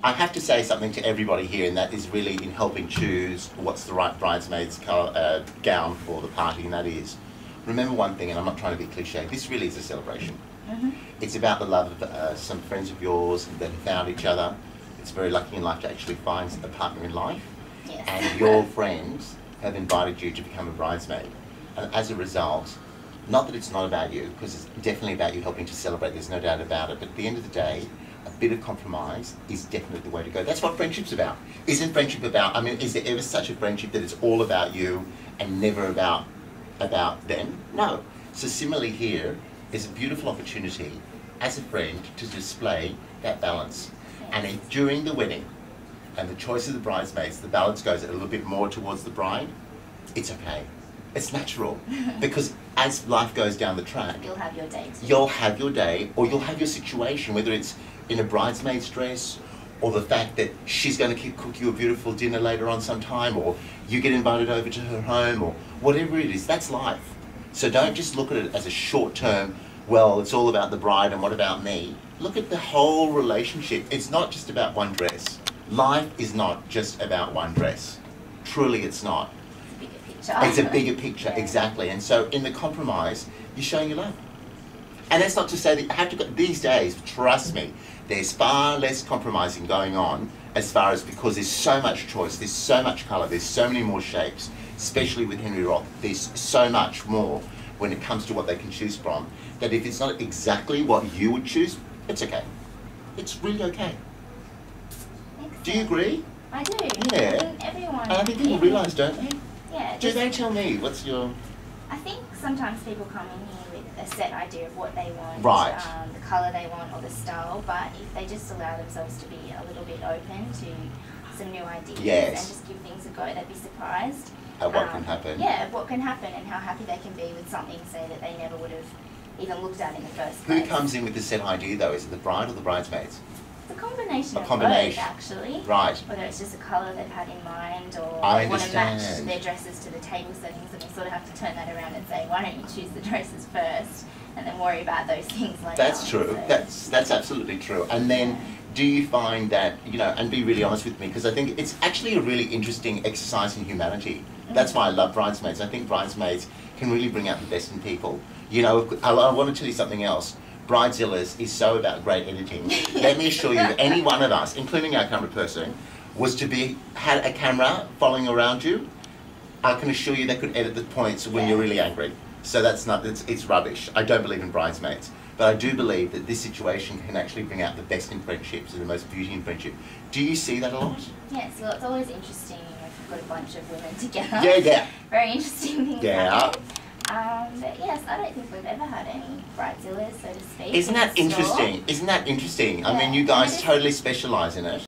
I have to say something to everybody here, and that is really in helping choose what's the right bridesmaid's gown for the party, and that is, remember one thing, and I'm not trying to be cliche, this really is a celebration. It's about the love of some friends of yours that have found each other. It's very lucky in life to actually find a partner in life. Yes. And your friends have invited you to become a bridesmaid. And as a result, not that it's not about you, because it's definitely about you helping to celebrate, there's no doubt about it, but at the end of the day, a bit of compromise is definitely the way to go. That's what friendship's about. Isn't friendship about, I mean, is there ever such a friendship that it's all about you and never about them? No. So similarly here, is a beautiful opportunity as a friend to display that balance. And if during the wedding and the choice of the bridesmaids, the balance goes a little bit more towards the bride, it's okay. It's natural. Because as life goes down the track, you'll have your day too. You'll have your day, or you'll have your situation, whether it's in a bridesmaid's dress, or the fact that she's going to cook you a beautiful dinner later on sometime, or you get invited over to her home, or whatever it is, that's life. So don't just look at it as a short term, well, it's all about the bride and what about me? Look at the whole relationship. It's not just about one dress. Life is not just about one dress. Truly it's not. It's a bigger picture. It's a bigger picture, Yeah. exactly. And so in the compromise, you're showing your love. And that's not to say that you have to go, these days, trust me, there's far less compromising going on as far as, because there's so much choice, there's so much colour, there's so many more shapes, especially with Henry Roth, there's so much more when it comes to what they can choose from, that if it's not exactly what you would choose, it's okay. It's really okay. Do you agree? I do. Yeah. I think everyone... And I think people realise, don't they? Yeah. Do they tell me? What's your... I think sometimes people come in here with a set idea of what they want, Right. The colour they want or the style, but if they just allow themselves to be a little bit open to some new ideas Yes. and just give things a go, they'd be surprised. At what can happen. Yeah, what can happen and how happy they can be with something, say, that they never would have even looked at in the first place. Who comes in with the set idea though? Is it the bride or the bridesmaids? It's a combination of combination. both, actually. Right. Whether it's just a colour they've had in mind, or I they want to match understand. their dresses to the table settings, and we sort of have to turn that around and say, why don't you choose the dresses first, and then worry about those things later. That's true. So, That's absolutely true. And then, do you find that, you know, and be really honest with me, because I think it's actually a really interesting exercise in humanity. That's why I love Bridesmaids. I think Bridesmaids can really bring out the best in people. You know, I want to tell you something else. Bridezillas is so about great editing. Let me assure you, any one of us, including our camera person, was to be, had a camera following around you, I can assure you they could edit the points when you're really angry. So that's not, it's rubbish. I don't believe in Bridesmaids. But I do believe that this situation can actually bring out the best in friendships and the most beauty in friendship. Do you see that a lot? yes, well, it's always interesting if you've got a bunch of women together. Yeah. Very interesting things Yeah. happen. But yes, I don't think we've ever had any bridezillas, so to speak. Isn't in that the store. interesting? Isn't that interesting? I mean, Yeah. you guys totally specialise in it.